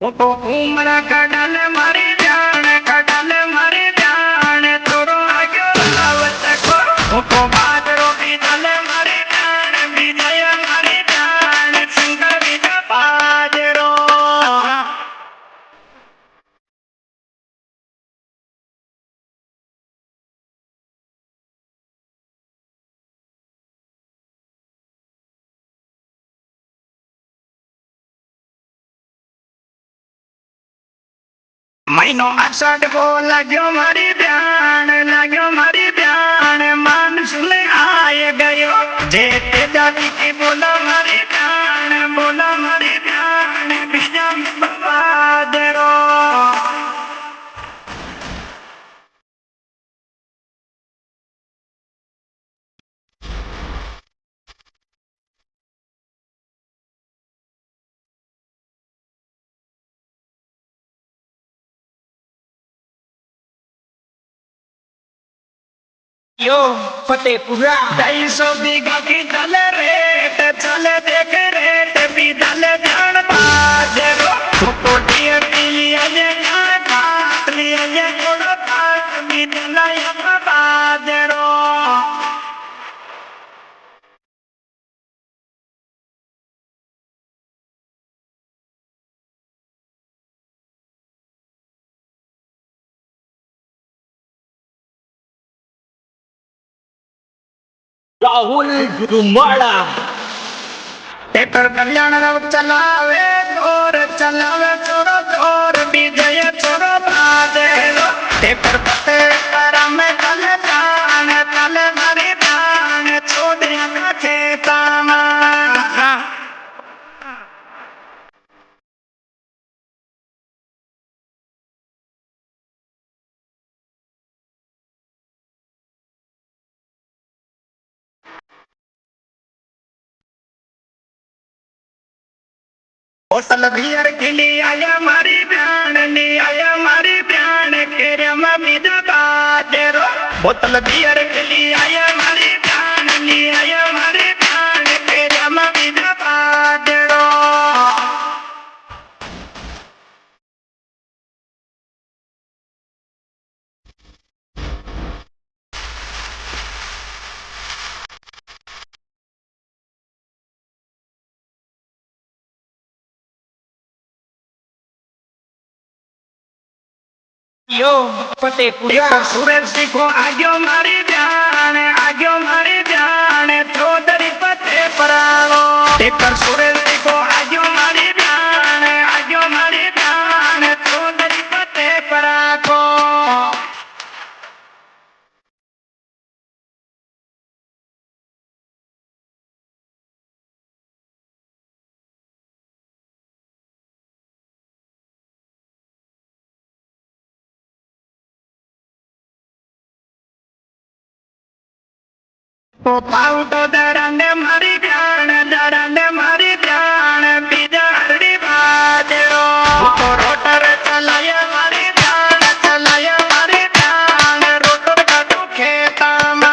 હું તો ઉમરા કડલ મારી જાણ કડલ મારી જાણ થોડો આગળ આવત કો હું તો બાજરો બીજલ મારી જાણ બીજય મારી જાણ સિંગર બીજા બાજરો મહિનો અષાઢ કો લાગ્યો મારી પ્યાણ લાગ્યો મારી પ્યાણ માનસુલ આય ગયો જે તે જાવી કે બોલો મારી પ્યાણ બોલો મારી પ્યાણ વિષ્ણુ બાદરો यो फतेहपुरा 250 बीघा की चल रेट चल देख रेट भी दल जान बाजरो तो टीटी लिया काट लिया थोड़ा काट भी दल बाजरो राहुल रुमाड़ा पेपर कल्याण रव चलावे छोरो छोर विजय छोरो बादलो पेपर पते करम तल मारी प्राण छोड़िया का खेताना होटल भीयर खिली आया मारी प्राण ली आया मारी प्राण के मम्मी बाजरो बोतल भीयर खिली आया मारी प्राण ली आया मारी प्राण के मम्मी बाजरो यो फतेहपुरा सुरेश को आग्यो मारी जान चौधरी फते परालो पेपर सुरेश को आग्यो मारी जान चौधरी फते पराको तो पाउटो दरंडे मारी जान बीजा हरडी बाजरो तो रोटर चलाया मारी जान रोटर का खेता मा